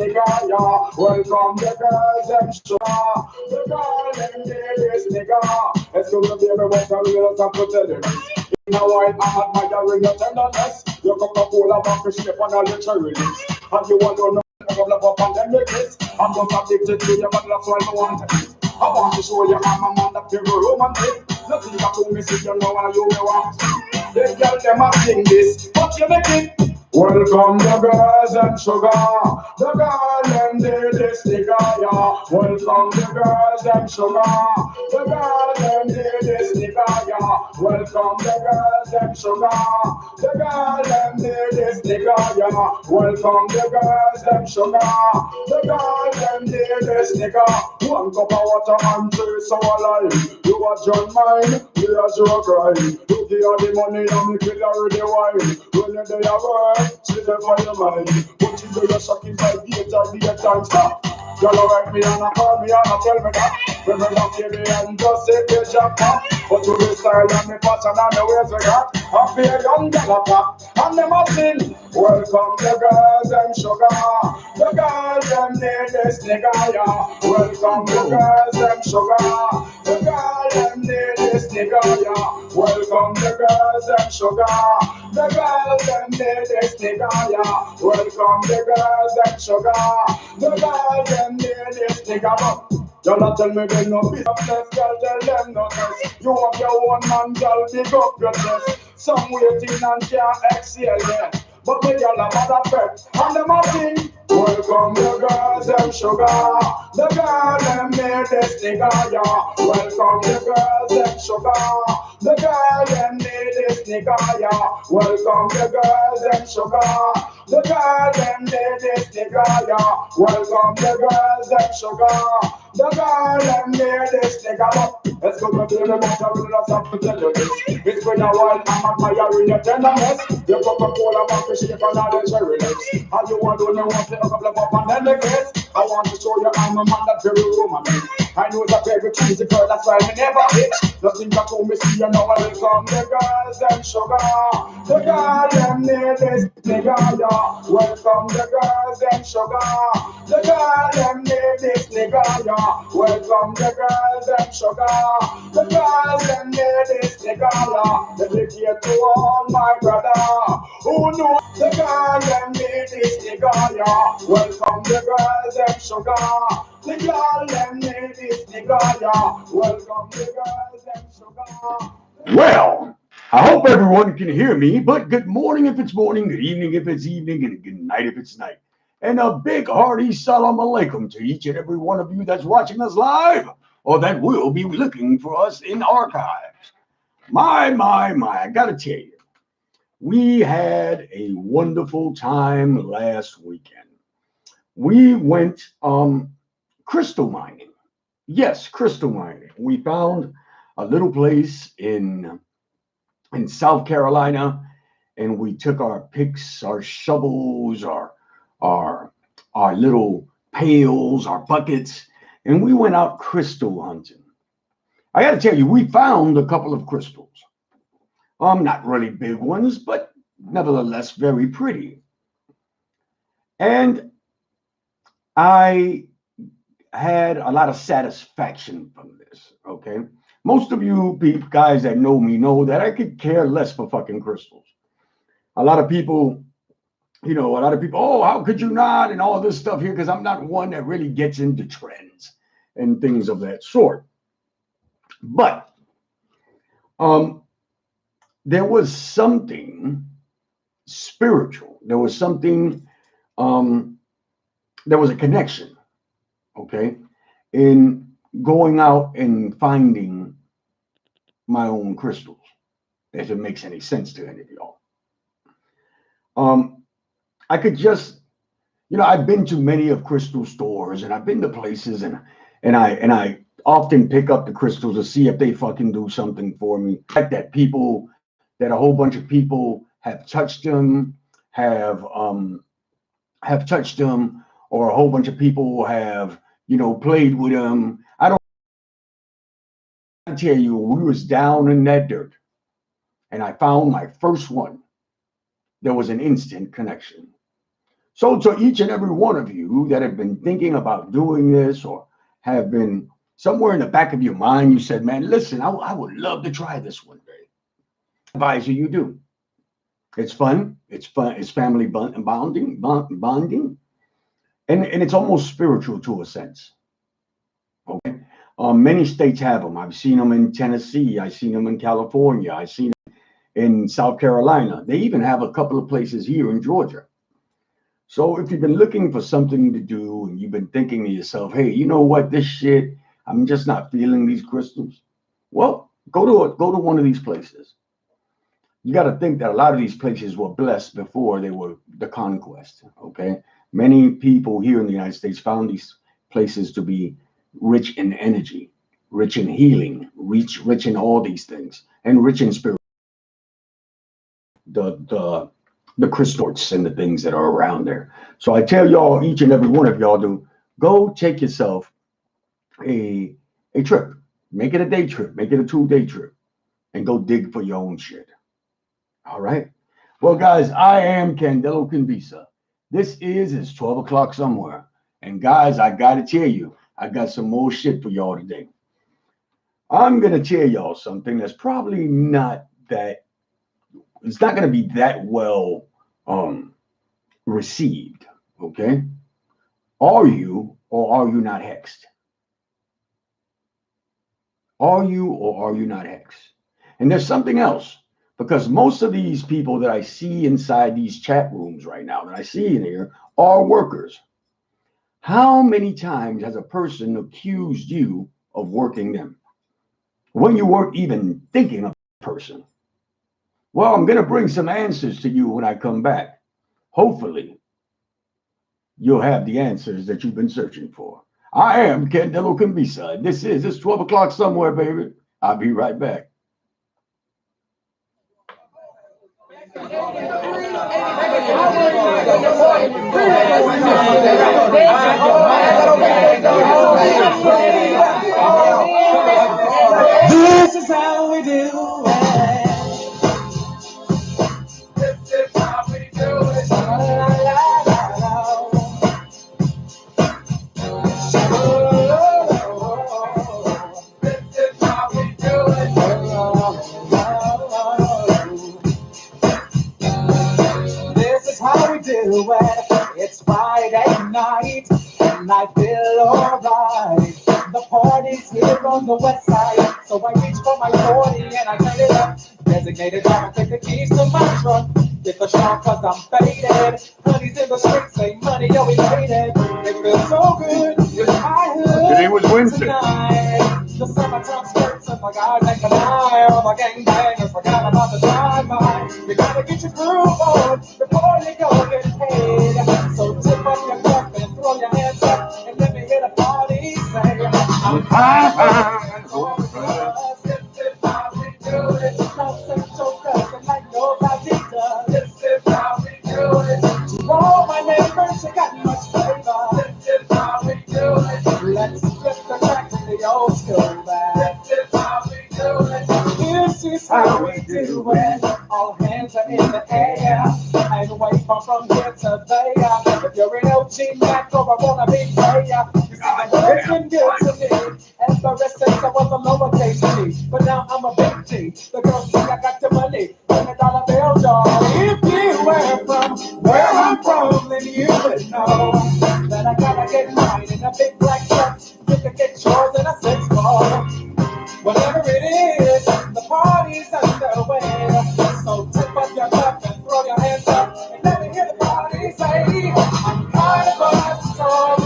nigga, yeah. Welcome the girls, them sugar. The girl, them ladies, nigga. Excuse me, baby, but I real have to tell you this. In a while, I'm admiring your tenderness. You come to pull up and shape and all your cherry lips. And you want to know up and then you kiss. I'm just addicted to you, but that's why I want it. I want to show you I'm a man that feel romantic. Nothing that to me, see you know how you may want. The girl, them a sing this, but you make it. Welcome the girls and sugar, the girl them did this nigga, yeah. Welcome the girls and sugar, the girl them did this nigga, yeah. Welcome the girls and sugar, the girl them did this nigga, yeah. Welcome the girls and sugar, the girl them did this nigga. One cup of water and three so alive. You are John mine, we are your crime. You give her the money and me kill her with the wine. When you're there work, see them for your mind. But you do your sucking by the time stop. Y'all write me and call me and tell me that. Remember baby and just say your shop up. But to the style and the pattern and the ways we got. I feel young gal pop and them a sing. Welcome the girls and sugar. The girls them need this nigga, yeah. Welcome the girls and sugar. The girls them need this nigga, yeah. Welcome the girls and sugar. The girls them need this nigga, yeah. Welcome the girls and sugar. The girls them need this nigga. Y'all not tell me they no business, girl, tell them no test. You have your own man, girl, big up your chest. Some waiting and can't exhale yet. But me y'all a mother pet, and them a sing. Welcome the girls, them sugar. The girl, them need this nigga, yeah. Welcome the girls, them sugar. The girl, them need this nigga, yeah. Welcome the girls, them sugar. The girl, them need this nigga, yeah. Welcome the girls, them sugar. The girl, them need this nigga. Let's go to the remote, I will not have to tell you this. It's been a while, I'm admiring your tenderness. Your Coca-Cola, the shape and all the cherry lips. And you want to know what to up and then the kiss. I want to show you I'm a man that's very romantic. I know it's a very cheesy girl, that's why I never hit. Nothing that told me see you know I welcome the girls and sugar. The girl them need this nigga, yeah. Welcome the girls and sugar. The girl them need this nigga, yeah. Welcome the girls and sugar. The girls them need this nigga, yeah. Dedicate to all my brother who know the girl them need this nigga, yeah. Welcome the girls and sugar. The girl them need this nigga, yeah. Welcome the girls and sugar. Well, I hope everyone can hear me, but good morning if it's morning, good evening if it's evening, and good night if it's night. And a big hearty salam alaikum to each and every one of you that's watching us live or that will be looking for us in archives. My, I gotta tell you, we had a wonderful time last weekend. We went crystal mining. Yes, crystal mining. We found a little place in South Carolina, and we took our picks, our shovels, our little pails, our buckets, and we went out crystal hunting. I got to tell you, we found a couple of crystals. Not really big ones, but nevertheless very pretty. And I had a lot of satisfaction from this, okay? Most of you guys that know me know that I could care less for fucking crystals. A lot of people, oh, how could you not? And all this stuff here, because I'm not one that really gets into trends and things of that sort. But there was something spiritual. There was something, there was a connection, okay, in going out and finding my own crystals, if it makes any sense to any of y'all. I could just, I've been to many of crystal stores, and I've been to places, and I often pick up the crystals to see if they fucking do something for me. Like that a whole bunch of people have touched them, have touched them, or a whole bunch of people have, played with them. I tell you, we was down in that dirt, and I found my first one. There was an instant connection. So to each and every one of you that have been thinking about doing this or have been somewhere in the back of your mind, you said, man, listen, I would love to try this one day. I advise you do. It's fun. It's fun. It's family bonding, and it's almost spiritual to a sense. Okay. Many states have them. I've seen them in Tennessee. I've seen them in California. I've seen them in South Carolina. They even have a couple of places here in Georgia. So if you've been looking for something to do and you've been thinking to yourself, hey, you know what, this shit, I'm just not feeling these crystals. Well, go to one of these places. You got to think that a lot of these places were blessed before they were the conquest. Okay. Many people here in the United States found these places to be rich in energy, rich in healing, rich in all these things, and rich in spirit. The crystals and the things that are around there. So I tell y'all, each and every one of y'all, do go take yourself a trip. Make it a day trip. Make it a 2-day trip, and go dig for your own shit. All right. Well, guys, I am Candelo Kimbisa. This is 12 o'clock somewhere. And guys, I got to tell you, I got some more shit for y'all today. I'm going to tell y'all something that's probably not that, it's not going to be that well received. Okay. Are you or are you not hexed? Are you or are you not hexed? And there's something else. Because most of these people that I see inside these chat rooms right now, that I see in here, are workers. How many times has a person accused you of working them when you weren't even thinking of a person? Well, I'm going to bring some answers to you when I come back. Hopefully, you'll have the answers that you've been searching for. I am Candelo Kimbisa, and it's 12 o'clock somewhere, baby. I'll be right back. This is how we do it. This is how we do it. La, la, la, la, la. This is how we do it. This is how we do it. It's Friday night, and I feel alright. The party's here on the west side, so I reach for my 40 and I turn it up. Designated driver, take the keys to my truck. Get the shot cause I'm faded. Honey's in the streets, say money, yo, we made it. It feels so good in my hood. Today was Wednesday. Tonight. The summertime skirts and my guys ain't an eye. All my gangbangers forgot about the drive-by. You gotta get your groove on before you go get paid. So tip up your cup and throw your hands up and let me hear the party say, I'm fine. This is how we do it. Don't set your cousin like nobody does. This is how we do it. To all my neighbors, you got much flavor. This is how we do it. Let's flip the track to the old school back. This is how we do it. This is how we do it. All hands are in the air. And wave from here to there. If you're an OG Mac or a wannabe player, you see the world's been good to me. Ever since I was a lowercase G, but now I'm a big G. The girls think I got the money, $100 bill, y'all. If you were from where I'm from, then you would know that I gotta get mine in a big black truck. You can get yours in a 6-ball. Whatever it is, the party's underway. So tip up your cup and throw your hands up and let me hear the party say, I'm kind of a song.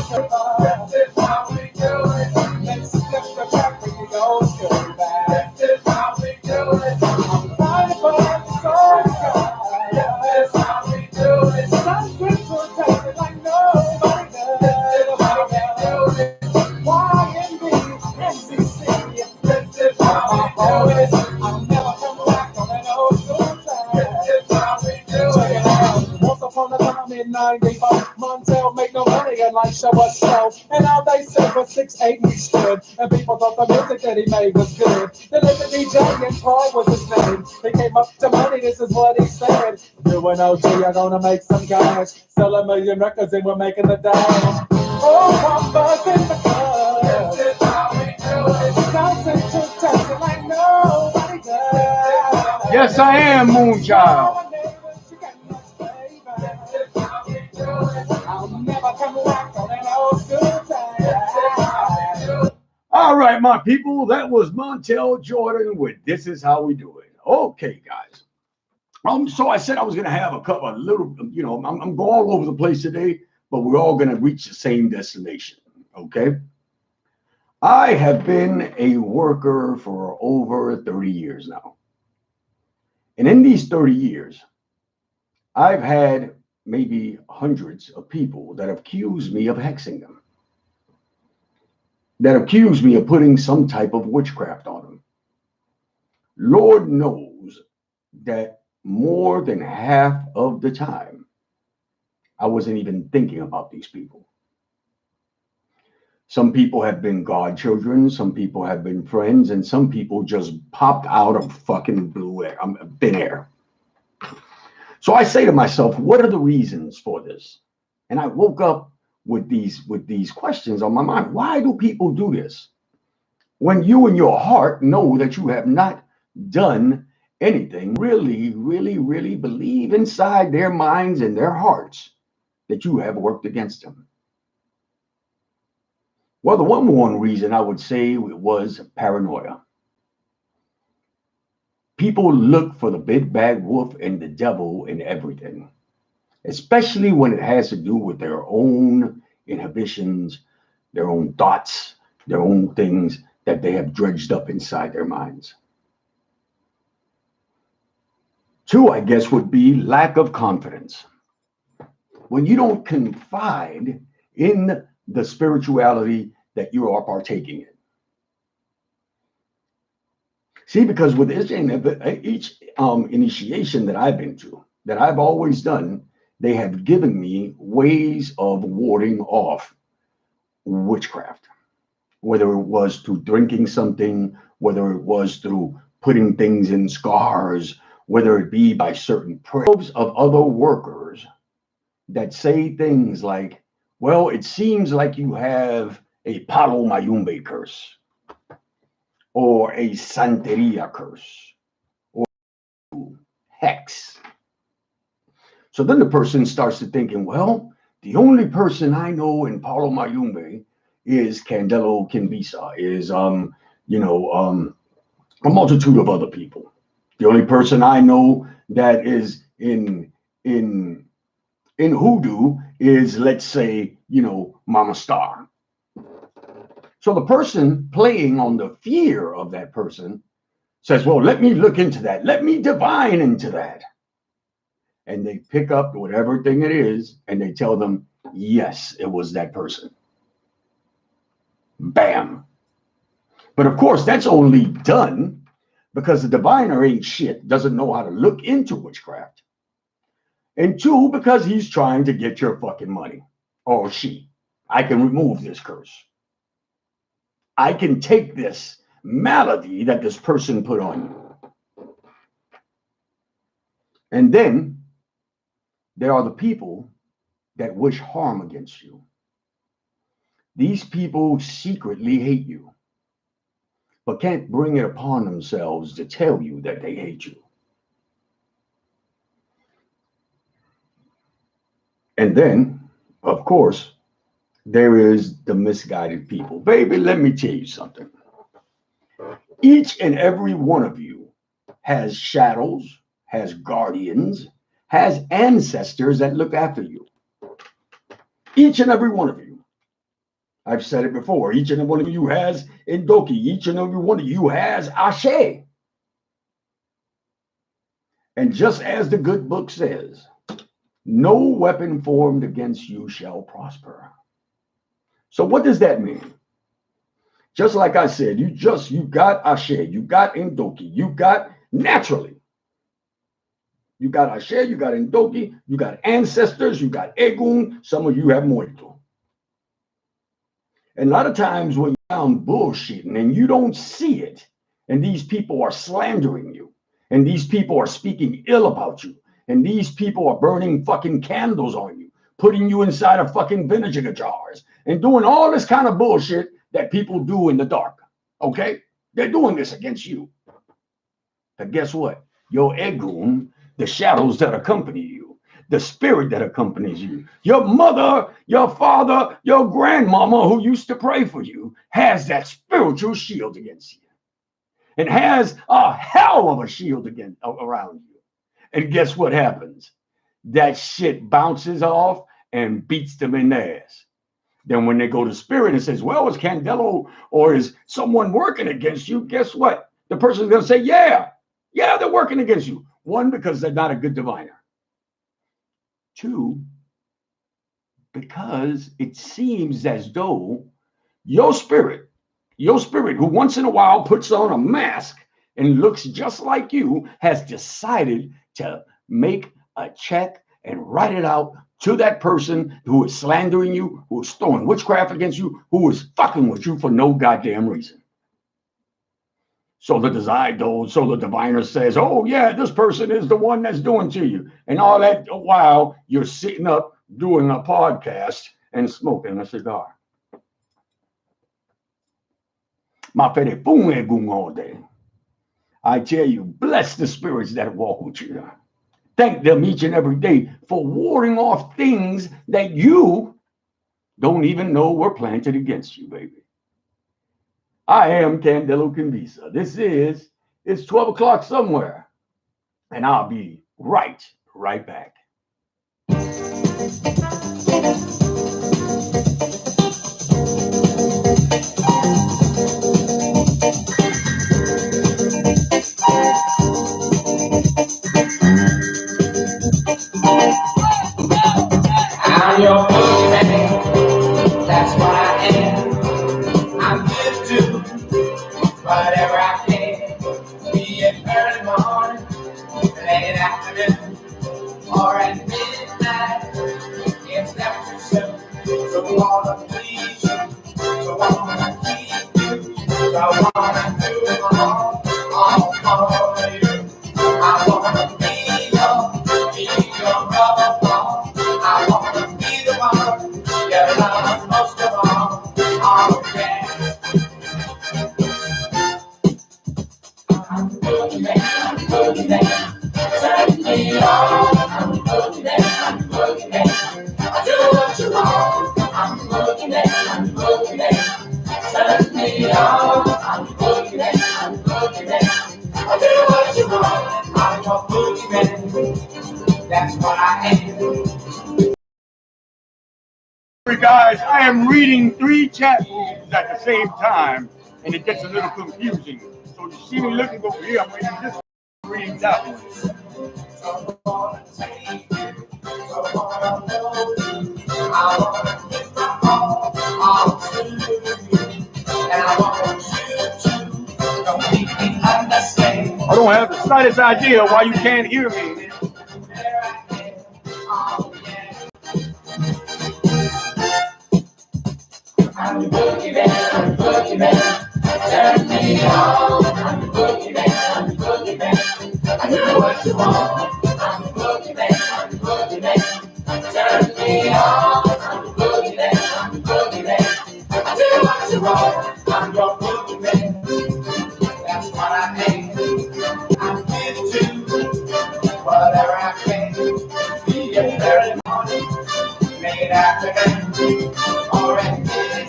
This is how we do it. Let's flip the track when you go to back. This is how we do it. I'm kind of a song. This is how we do it. Some crystal tasting like nobody does. This is how we do it. show us so. And all they said was 6'8" we stood. And people thought the music that he made was good. The little DJ and Paul was his name. They came up to money, this is what he said. You and OG are gonna make some cash. Sell 1,000,000 records and we're making the dash. Oh, I'm buzzing the club. This is how we do it. Bouncing to touching like nobody does. Yes, I am, Moonchild. I'll never come back on an old school time. All right, my people, that was Montel Jordan with This Is How We Do It. Okay, guys. So I said I was going to have a little, you know, I'm going all over the place today, but we're all going to reach the same destination, okay? I have been a worker for over 30 years now. And in these 30 years, I've had maybe hundreds of people that have accused me of hexing them, that accused me of putting some type of witchcraft on them. Lord knows that more than half of the time, I wasn't even thinking about these people. Some people have been godchildren, some people have been friends, and some people just popped out of fucking thin air. So I say to myself, what are the reasons for this? And I woke up with these questions on my mind. Why do people do this? When you in your heart know that you have not done anything, really believe inside their minds and their hearts that you have worked against them. Well, the one reason I would say was paranoia. People look for the big bad wolf and the devil in everything, especially when it has to do with their own inhibitions, their own thoughts, their own things that they have dredged up inside their minds. Two, I guess, would be lack of confidence. When you don't confide in the spirituality that you are partaking in. See, because with each initiation that I've been to, that I've always done, they have given me ways of warding off witchcraft, whether it was through drinking something, whether it was through putting things in scars, whether it be by certain prayers of other workers that say things like, well, it seems like you have a Palo Mayumbe curse, or a Santeria curse, or hex. So then the person starts to thinking, well, the only person I know in Palo Mayumbe is Candelo Kimbisa, is a multitude of other people. The only person I know that is in hoodoo is, let's say, Mama Star. So the person playing on the fear of that person says, well, let me look into that. Let me divine into that. And they pick up whatever thing it is and they tell them, yes, it was that person. Bam. But of course, that's only done because the diviner ain't shit, doesn't know how to look into witchcraft. And two, because he's trying to get your fucking money. Or she. I can remove this curse. I can take this malady that this person put on you. And then there are the people that wish harm against you. These people secretly hate you, but can't bring it upon themselves to tell you that they hate you. And then, of course, there is the misguided people. Baby, let me tell you something. Each and every one of you has shadows, has guardians, has ancestors that look after you. Each and every one of you. I've said it before. Each and every one of you has Indoki. Each and every one of you has Ashe. And just as the good book says, no weapon formed against you shall prosper. So what does that mean? Just like I said, you got Ashe, you got Indoki, you got naturally. You got Ashe, you got Indoki, you got ancestors, you got Egun, some of you have Muerto. And a lot of times when you're around bullshitting and you don't see it, and these people are slandering you, and these people are speaking ill about you, and these people are burning fucking candles on you, putting you inside of fucking vinegar jars, and doing all this kind of bullshit that people do in the dark. Okay? They're doing this against you. But guess what? Your egun, the shadows that accompany you, the spirit that accompanies you, your mother, your father, your grandmama who used to pray for you, has that spiritual shield against you, and has a hell of a shield around you. And guess what happens? That shit bounces off and beats them in the ass. Then when they go to spirit and says, well, is Candelo or is someone working against you? Guess what? The person's going to say, yeah, they're working against you. One, because they're not a good diviner. Two, because it seems as though your spirit who once in a while puts on a mask and looks just like you, has decided to make a check and write it out to that person who is slandering you, who is throwing witchcraft against you, who is fucking with you for no goddamn reason. So the diviner says, oh yeah, this person is the one that's doing to you. And all that while you're sitting up doing a podcast and smoking a cigar. Ma fede funge gung all day. I tell you, bless the spirits that walk with you. Thank them each and every day for warding off things that you don't even know were planted against you, baby. I am Candelo Kimbisa. It's 12 o'clock somewhere, and I'll be right back. I'm your boogeyman, that's what I am. I'm here to do whatever I can, be it early morning, late afternoon, or at midnight. It's never too soon, so I wanna please you, so I wanna keep you, so I wanna do it all for you. I wanna be your rubber ball. I wanna be the one you love most of all. Oh yeah. I'm the boogeyman, turn me on. I'm the boogeyman, I do what you want. I'm the boogeyman, turn me on. I'm the boogeyman, I do what you want. I'm your boogeyman, that's what I am. Guys, I am reading 3 chat rooms at the same time, and it gets a little confusing. So you see me looking over here, I'm reading this, reading that one. I wanna take you, I wanna know you, I wanna give my all to you, and I want you to completely understand. I don't have the slightest idea why you can't hear me. There I am, oh yeah. I'm the boogeyman, turn me on. I'm the boogeyman, I do what you want. I'm the boogeyman, turn me on. I'm the boogeyman, I do what you want. I'm your boogeyman, that's what I am. I'm here to do whatever I can, be it early morning, late afternoon, or at midnight.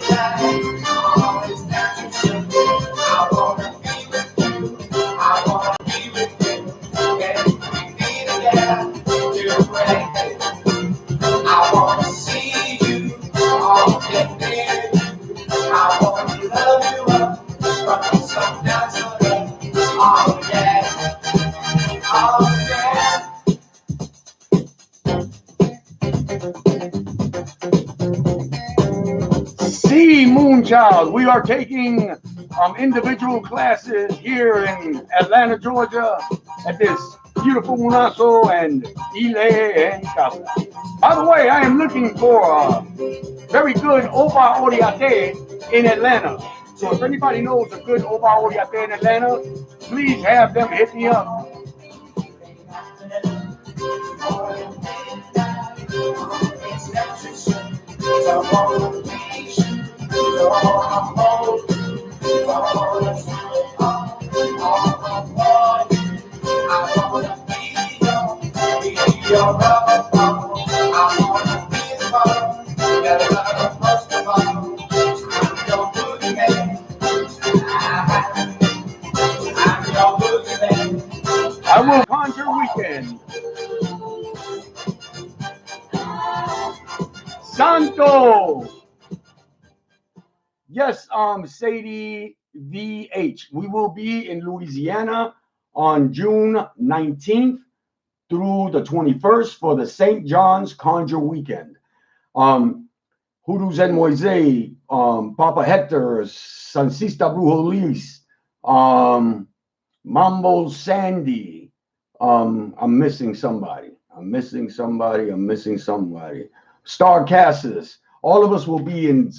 Always down to soon. I wanna be with you. I wanna be with you. And we be together, do anything. I wanna see you, all get near you. I wanna love you up from the sun down to the oh yeah, oh yeah. See, Moonchild, we are taking individual classes here in Atlanta, Georgia, at this beautiful Munaso and Ile and Casa. By the way, I am looking for very good Oba Oriate in Atlanta. So if anybody knows a good Oba Oriate in Atlanta, please have them hit me up. I will conjure weekend. Santo. Yes, Sadie VH. We will be in Louisiana on June 19th through the 21st for the St. John's Conjure Weekend. Hoodoo Zen Moise, Papa Hector, Sansista Brujolis, Mambo Sandy. I'm missing somebody. Star Cassis. All of us will be in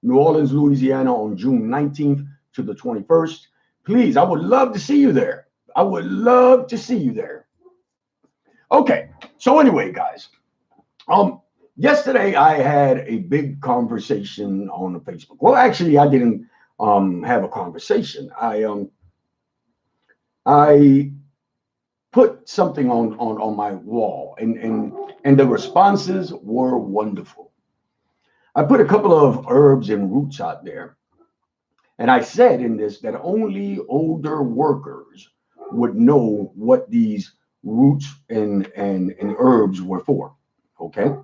New Orleans, Louisiana on June 19th to the 21st. Please, I would love to see you there. Okay, so anyway, guys, yesterday I had a big conversation on the Facebook. Well, actually, I didn't have a conversation. I put something on my wall, and the responses were wonderful. I put a couple of herbs and roots out there, and I said in this that only older workers would know what these roots and herbs were for. Okay.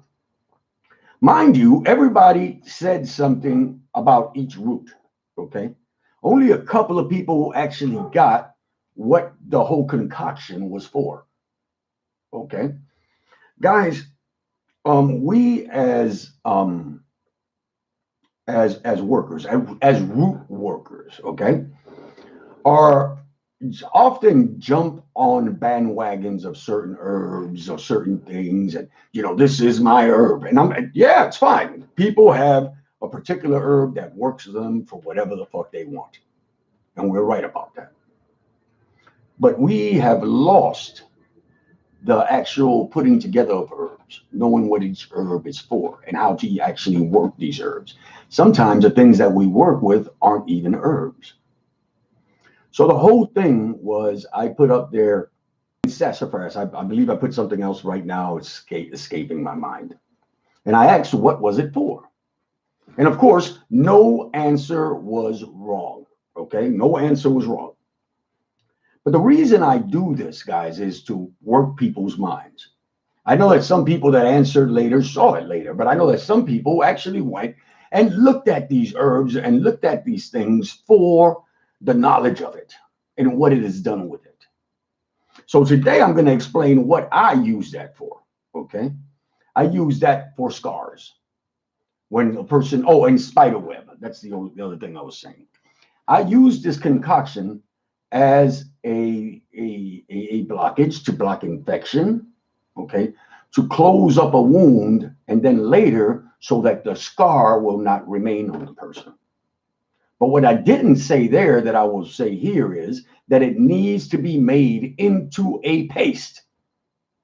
Mind you, everybody said something about each root. Okay. Only a couple of people actually got what the whole concoction was for. Okay. Guys, we as workers, as root workers, okay, are often jump on bandwagons of certain herbs or certain things, and this is my herb, and yeah, it's fine. People have a particular herb that works for them for whatever the fuck they want, and we're right about that. But we have lost the actual putting together of herbs, knowing what each herb is for and how to actually work these herbs. Sometimes the things that we work with aren't even herbs. So the whole thing was, I put up there sassafras. I believe I put something else right now. It's escaping my mind. And I asked, what was it for? And of course, no answer was wrong. Okay, no answer was wrong. But the reason I do this, guys, is to work people's minds. I know that some people that answered later saw it later, but I know that some people actually went and looked at these herbs and looked at these things for the knowledge of it and what it has done with it. So today I'm going to explain what I use that for. Okay. I use that for scars. When a person, and spider web. That's the other thing I was saying. I use this concoction as a blockage to block infection, okay, to close up a wound, and then later so that the scar will not remain on the person. But what I didn't say there that I will say here is that it needs to be made into a paste.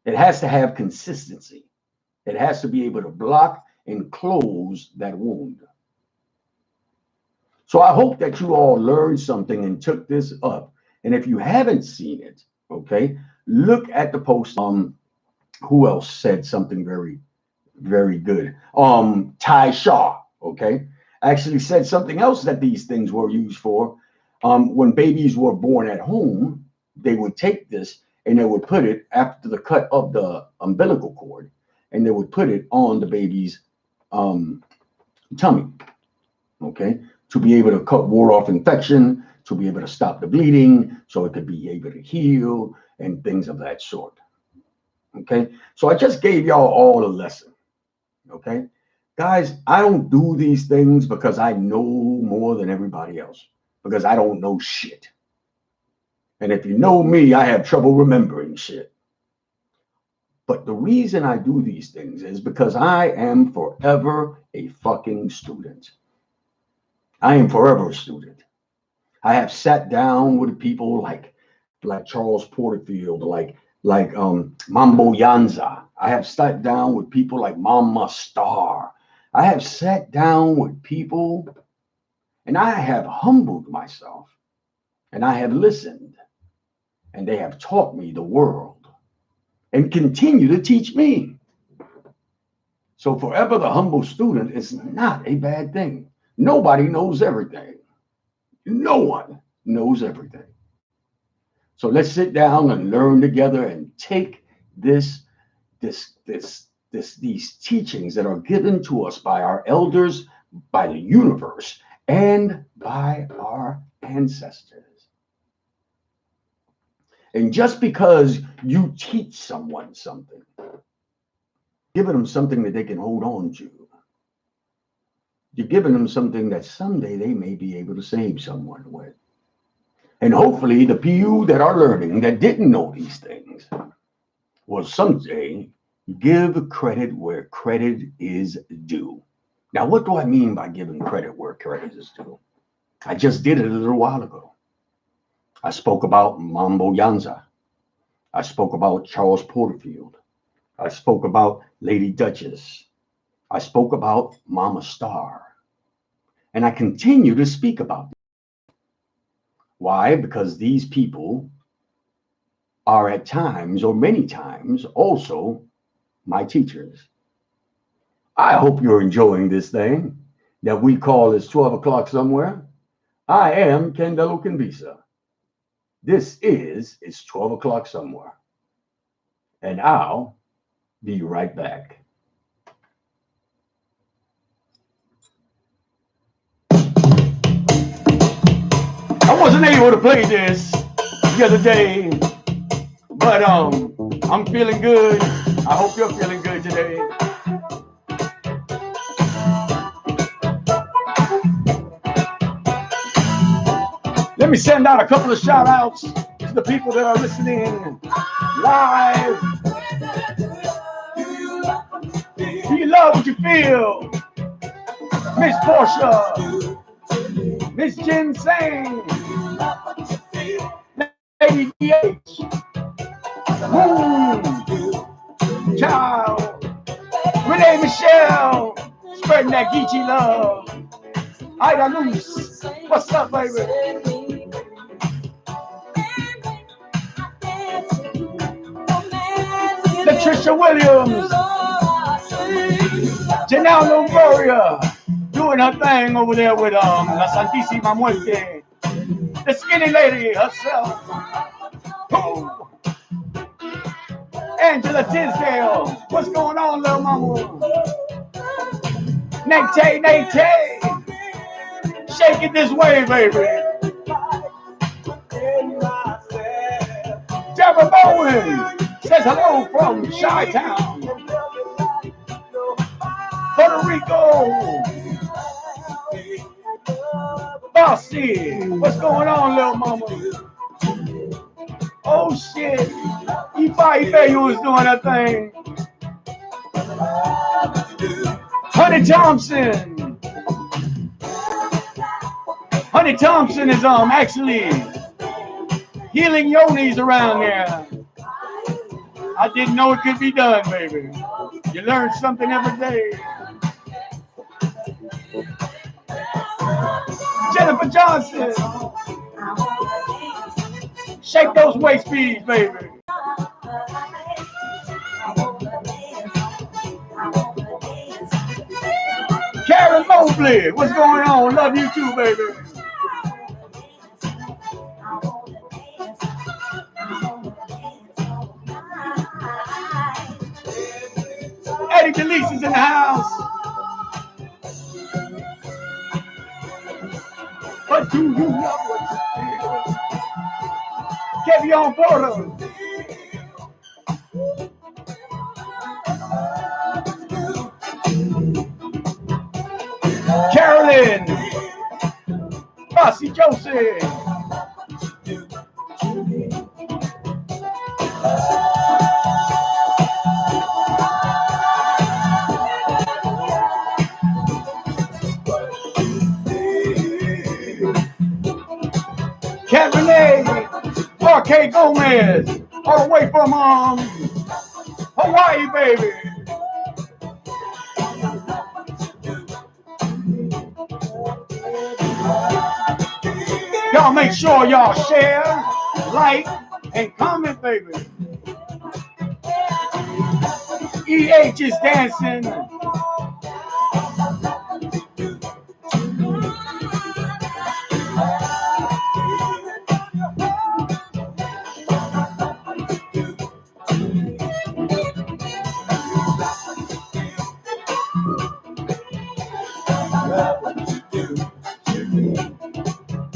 It has to have consistency. It has to be able to block and close that wound. So I hope that you all learned something and took this up. And if you haven't seen it, okay, look at the post. Who else said something very, very good? Ty Shaw, okay, actually said something else that these things were used for. When babies were born at home, they would take this and they would put it after the cut of the umbilical cord, and they would put it on the baby's tummy, okay, to be able to ward off infection, to be able to stop the bleeding, so it could be able to heal and things of that sort. Okay, so I just gave y'all all a lesson. Okay, guys, I don't do these things because I know more than everybody else, because I don't know shit. And if you know me, I have trouble remembering shit. But the reason I do these things is because I am forever a fucking student. I am forever a student. I have sat down with people like Charles Porterfield, like Mambo Yanza. I have sat down with people like Mama Star. I have sat down with people and I have humbled myself and I have listened and they have taught me the world and continue to teach me. So forever the humble student is not a bad thing. Nobody knows everything. No one knows everything. So let's sit down and learn together and take these teachings that are given to us by our elders, by the universe, and by our ancestors. And just because you teach someone something, giving them something that they can hold on to, you're giving them something that someday they may be able to save someone with. And hopefully the few that are learning that didn't know these things will someday give credit where credit is due. Now, what do I mean by giving credit where credit is due? I just did it a little while ago. I spoke about Mambo Yanza. I spoke about Charles Porterfield. I spoke about Lady Duchess. I spoke about Mama Star. And I continue to speak about them. Why? Because these people are at times, or many times, also my teachers. I hope you're enjoying this thing that we call as 12 o'clock somewhere. I am Candelo Kimbisa. This is It's 12 o'clock somewhere. And I'll be right back. I wasn't able to play this the other day, but I'm feeling good. I hope you're feeling good today. Let me send out a couple of shout outs to the people that are listening live. Do you love what you feel? Miss Portia, Miss Ginseng, Lady DH, Child, Renee Michelle, spreading that Geechee love. Ida Loose, what's up, baby? Latricia Williams, Janelle Longoria, doing her thing over there with La Santísima Muerte, the skinny lady herself. Oh. Angela Tisdale, what's going on, little mama? Nate, shake it this way, baby. Deborah Bowen says hello from Chi-Town, Puerto Rico. Bossy, what's going on, little mama? Oh shit, Ife was doing her thing. Honey Thompson is actually healing yonis around here. I didn't know it could be done, baby. You learn something every day. Jennifer Johnson, shake those waist beads, baby. Karen Mobley, what's going on? Love you too, baby. Eddie DeLise is in the house. But do you love what you feel? Kevion Porter. Carolyn. Bossy Josie. Cat Renee, R.K. Gomez, all the way from Hawaii, baby. Y'all make sure y'all share, like, and comment, baby. EH is dancing.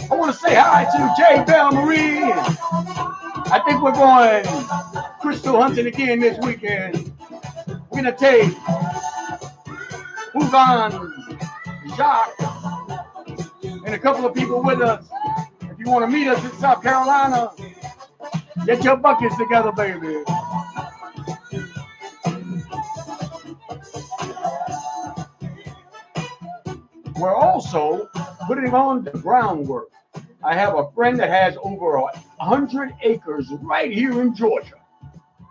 I want to say hi to Jay Bell Marie. I think we're going crystal hunting again this weekend. We're going to take Hugon, Jacques, and a couple of people with us. If you want to meet us in South Carolina, get your buckets together, baby. We're also putting on the groundwork. I have a friend that has over 100 acres right here in Georgia.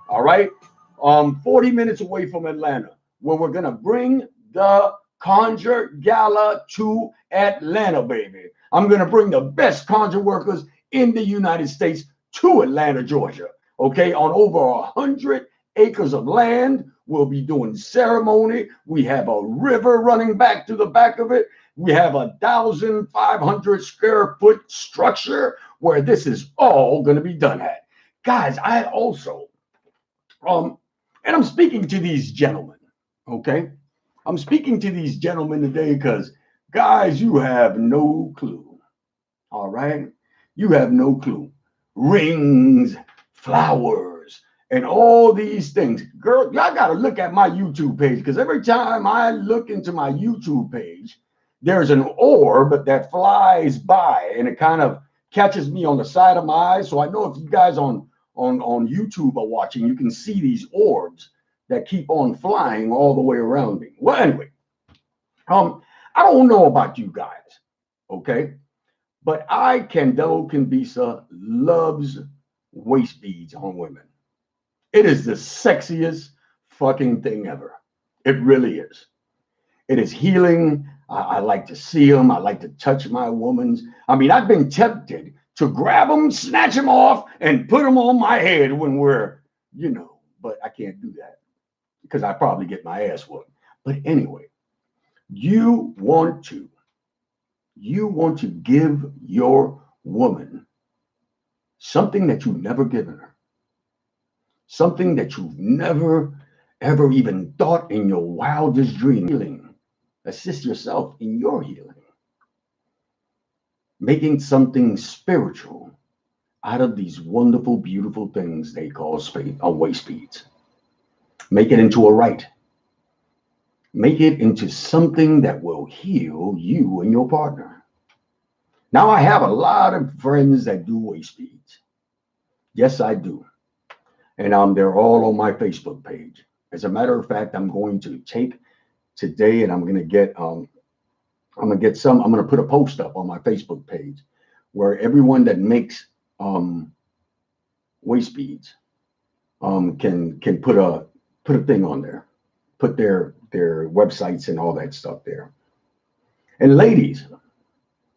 All right, 40 minutes away from Atlanta, where we're gonna bring the Conjure Gala to Atlanta, baby. I'm gonna bring the best conjure workers in the United States to Atlanta, Georgia. Okay, on over 100 acres of land. We'll be doing ceremony. We have a river running back to the back of it. We have 1,500 square foot structure where this is all going to be done at. Guys, I also, and I'm speaking to these gentlemen, okay? I'm speaking to these gentlemen today because, guys, you have no clue, all right? You have no clue. Rings, flowers, and all these things. Girl, y'all got to look at my YouTube page because every time I look into my YouTube page, there's an orb that flies by and it kind of catches me on the side of my eye. So I know if you guys on YouTube are watching, you can see these orbs that keep on flying all the way around me. Well, anyway, I don't know about you guys, okay? But Candelo Kimbisa, loves waist beads on women. It is the sexiest fucking thing ever. It really is. It is healing. I like to see them. I like to touch my woman's. I mean, I've been tempted to grab them, snatch them off, and put them on my head when we're, but I can't do that because I probably get my ass whooped. But anyway, you want to give your woman something that you've never given her, something that you've never, ever even thought in your wildest dream. Healing. Assist yourself in your healing. Making something spiritual out of these wonderful, beautiful things they call waist beads. Make it into a rite. Make it into something that will heal you and your partner. Now, I have a lot of friends that do waist beads. Yes, I do. And they're all on my Facebook page. As a matter of fact, I'm going to take today and I'm going to get I'm going to put a post up on my Facebook page where everyone that makes waist beads can put a thing on there, put their websites and all that stuff there. And ladies,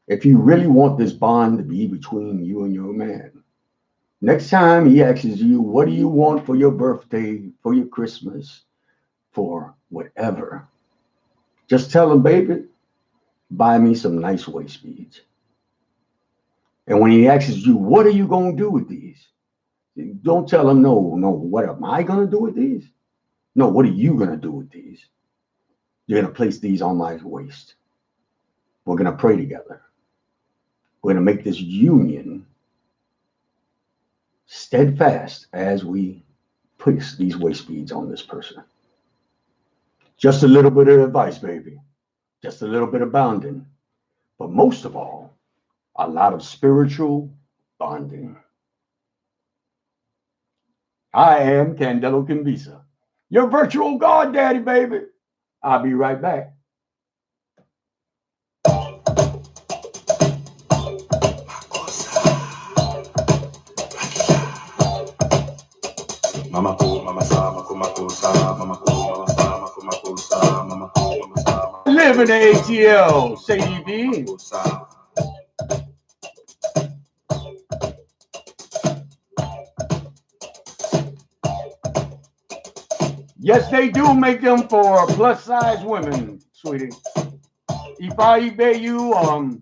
if you really want this bond to be between you and your man, next time he asks you, what do you want for your birthday, for your Christmas, for whatever, just tell him, baby, buy me some nice waist beads. And when he asks you, what are you going to do with these? Don't tell him, no, what am I going to do with these? No, what are you going to do with these? You're going to place these on my waist. We're going to pray together. We're going to make this union steadfast as we place these waist beads on this person. Just a little bit of advice, baby. Just a little bit of bonding. But most of all, a lot of spiritual bonding. I am Candelo Kimbisa, your virtual God daddy, baby. I'll be right back. Live in the ATL, Sadie B. Yes, they do make them for plus size women, sweetie. Ibai Bayu,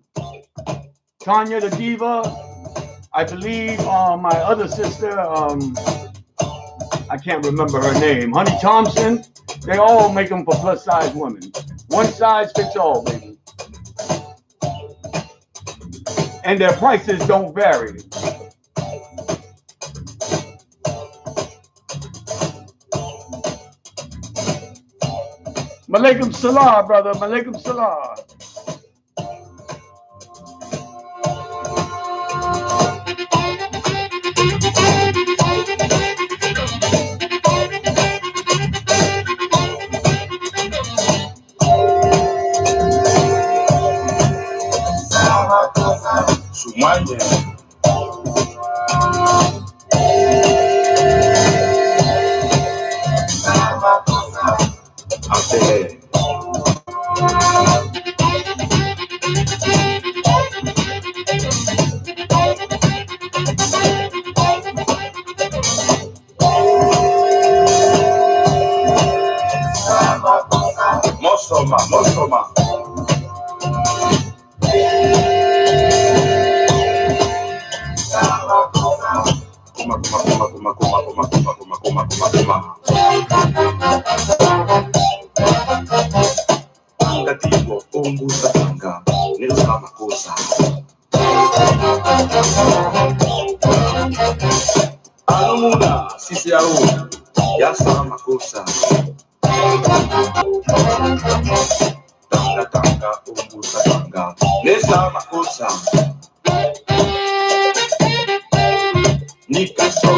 Tanya the Diva, I believe my other sister, I can't remember her name, Honey Thompson, they all make them for plus size women. One size fits all, baby. And their prices don't vary. Malaikum salam, brother. Malaikum salam. Mosoma. Negativo, umbusa tanga, nilsa makosa. Alumuna, sisi au, yasa makosa. Tanga, umbusa tanga, nilsa makosa. Nikaso.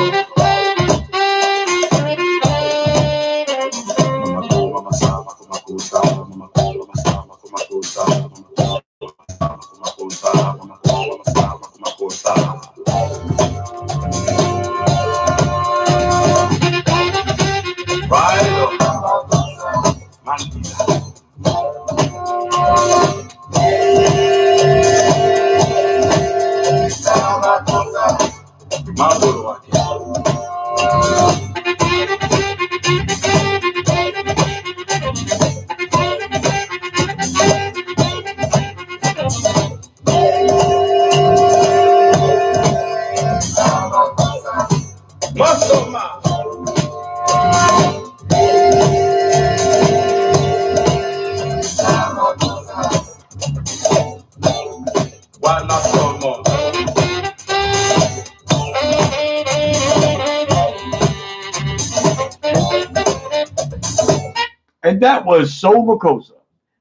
And that was So Makosa.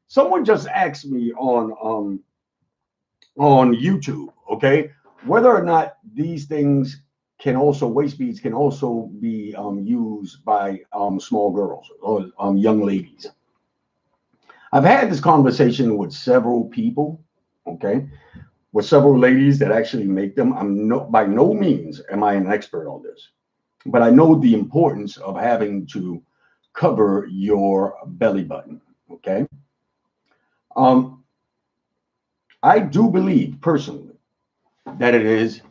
Someone just asked me on YouTube, okay, whether or not these things can also, waist beads can also be used by small girls or young ladies. I've had this conversation with several people, okay, with several ladies that actually make them. By no means am I an expert on this, but I know the importance of having to cover your belly button, okay? I do believe personally that it is,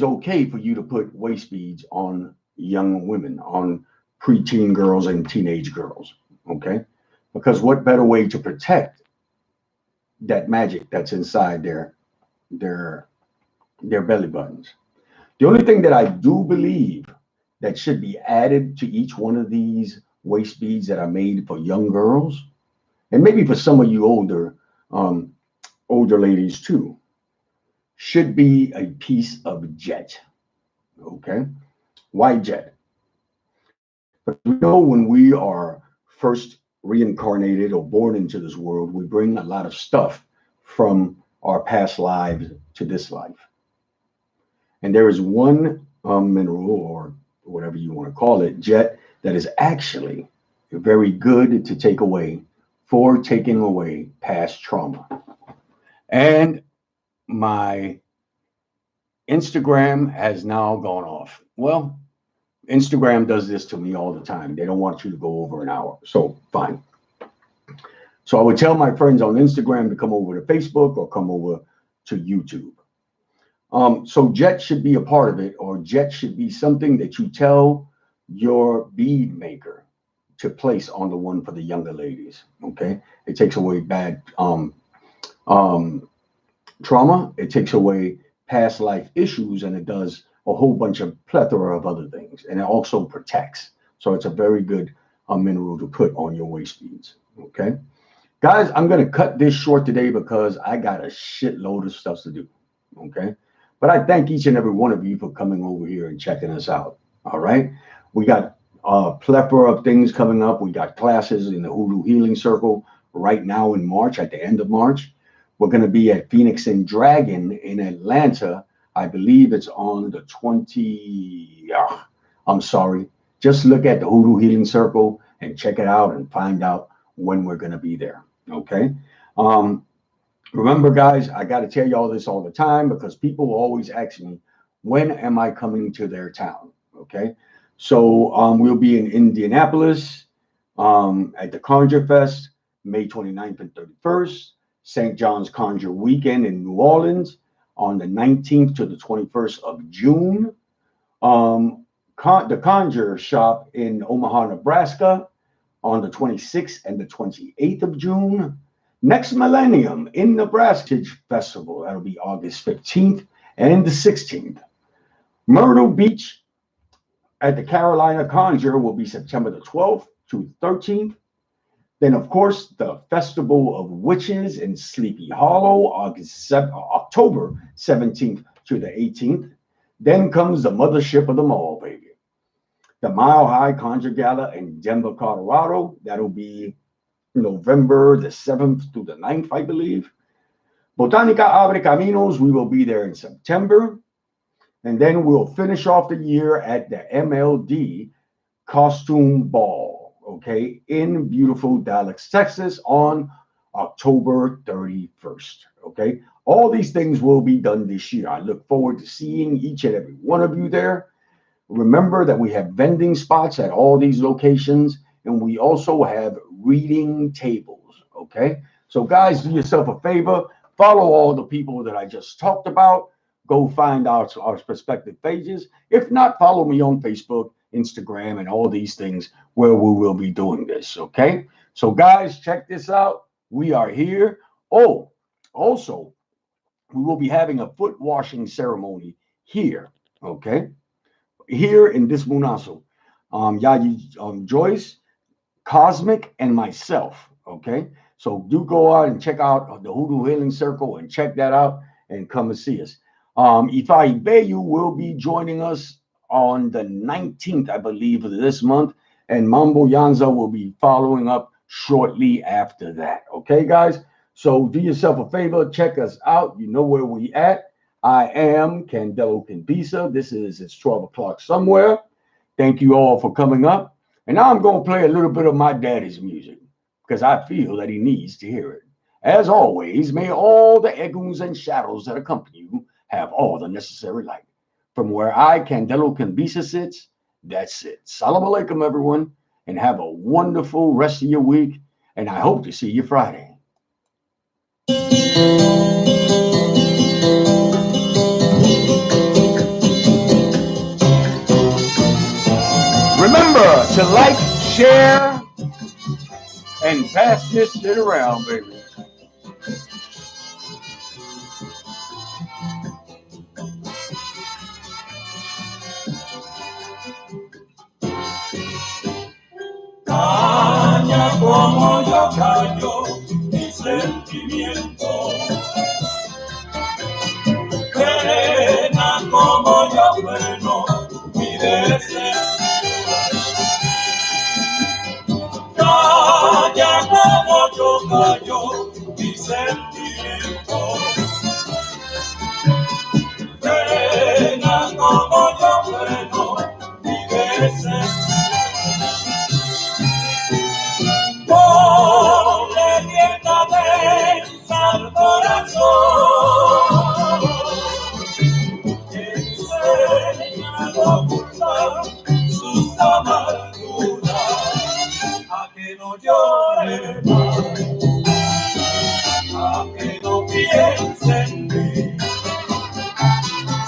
okay for you to put waist beads on young women, on preteen girls and teenage girls, okay? Because what better way to protect that magic that's inside their belly buttons? The only thing that I do believe that should be added to each one of these waist beads that are made for young girls, and maybe for some of you older ladies too, should be a piece of jet. Okay, why jet? But we know when we are first reincarnated or born into this world, we bring a lot of stuff from our past lives to this life. And there is one mineral, or whatever you want to call it, jet, that is actually very good to take away for taking away past trauma. And my Instagram has now gone off. Well, Instagram does this to me all the time. They don't want you to go over an hour. So fine. So I would tell my friends on Instagram to come over to Facebook or come over to YouTube. So Jet should be a part of it, or Jet should be something that you tell your bead maker to place on the one for the younger ladies. Okay. It takes away bad trauma. It takes away past life issues, and it does a whole bunch of plethora of other things. And it also protects. So it's a very good mineral to put on your waist beads. Okay. Guys, I'm going to cut this short today because I got a shitload of stuff to do. Okay. But I thank each and every one of you for coming over here and checking us out. All right. We got a plethora of things coming up. We got classes in the Hoodoo Healing Circle right now in March, at the end of March. We're going to be at Phoenix and Dragon in Atlanta. I believe it's on the 20. I'm sorry. Just look at the Hoodoo Healing Circle and check it out and find out when we're going to be there. Okay. Remember, guys, I got to tell you all this all the time because people always ask me, when am I coming to their town? Okay. So we'll be in Indianapolis at the Conjure Fest, May 29th and 31st. St. John's Conjure Weekend in New Orleans on the 19th to the 21st of June. The Conjure Shop in Omaha, Nebraska on the 26th and the 28th of June. Next Millennium in Nebraska Festival, that'll be August 15th and the 16th. Myrtle Beach at the Carolina Conjure will be September the 12th to 13th. Then, of course, the Festival of Witches in Sleepy Hollow, October 17th to the 18th. Then comes the mothership of them all, baby. The Mile High Conjure Gala in Denver, Colorado. That'll be November the 7th to the 9th, I believe. Botanica Abre Caminos, we will be there in September. And then we'll finish off the year at the MLD Costume Ball, okay, in beautiful Dallas, Texas on October 31st, okay? All these things will be done this year. I look forward to seeing each and every one of you there. Remember that we have vending spots at all these locations, and we also have reading tables, okay? So guys, do yourself a favor, follow all the people that I just talked about. Go find out our respective pages. If not, follow me on Facebook, Instagram, and all these things where we will be doing this, okay? So guys, check this out. We are here. Oh, also, we will be having a foot washing ceremony here, okay? Here in this Munaso. Yayi Joyce, Cosmic, and myself, okay? So do go out and check out the Hoodoo Healing Circle and check that out and come and see us. Ifai Bayu will be joining us on the 19th, I believe, of this month, and Mambo Yanza will be following up shortly after that. Okay, guys? So do yourself a favor, check us out. You know where we at. I am Candelo Kimbisa. This is It's 12 o'clock somewhere. Thank you all for coming up. And now I'm going to play a little bit of my daddy's music because I feel that he needs to hear it. As always, may all the echoes and shadows that accompany you have all the necessary light. From where I, Candelo Kimbisa, sits, that's it. Salam alaikum, everyone, and have a wonderful rest of your week, and I hope to see you Friday. Remember to like, share, and pass this shit around, baby. Caña como yo callo mi sentimiento, pena como yo freno mi deseo. Calla como yo callo mi sentimiento, pena como yo freno mi deseo. Ponle tienda densa al corazón. que no llore más, a que no piense en mí.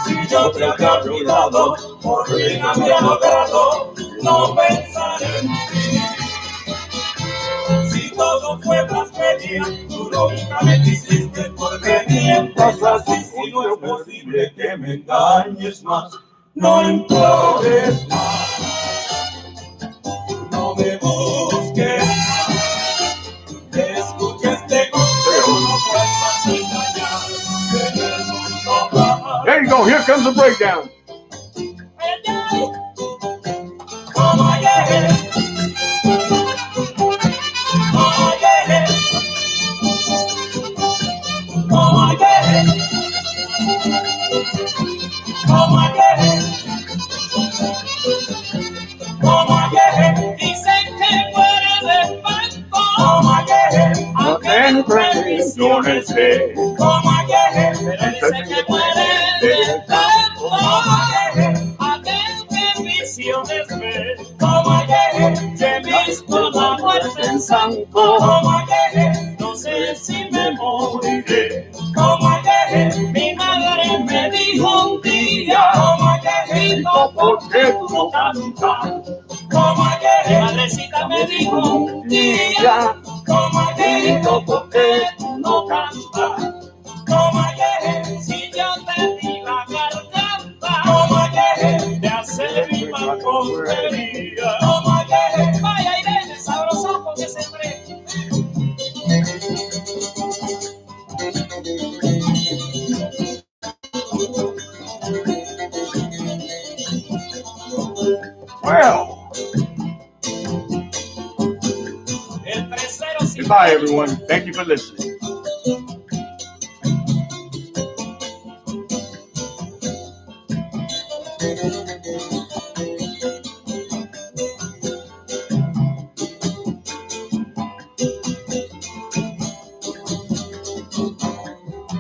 Si yo te había olvidado, por fin había logrado no pensar en ti. Si todo fue blasfemia, tú nunca me quisiste, porque mientras así, si no es posible que me engañes más, no implores más, no me busques más, escucha este consejo, no vuelvas a engañar, que en el mundo jamás. There you go. Here comes the breakdown. Como ayer, como ayer, como ayer, como ayer, como ayer, dicen que muere de espanto, como ayer, aunque en previsiones sé, como ayer, pero dicen que muere de espanto, como ayer, aquel que en visiones ve, como ayer, que he visto la muerte en Santo, como ayer, no sé si me moriré, como ayer, mi madre me dijo un día, como ayer, hijo, ¿por qué tú no cantas? Como ayer, madrecita me dijo un día, como ayer, hijo, ¿por qué tú no cantas? Como ayer, si yo te di la garganta, como ayer, de hacer mi macontería, como ayer, vaya Irene, sabroso con ese tren. Well, goodbye, everyone. Thank you for listening.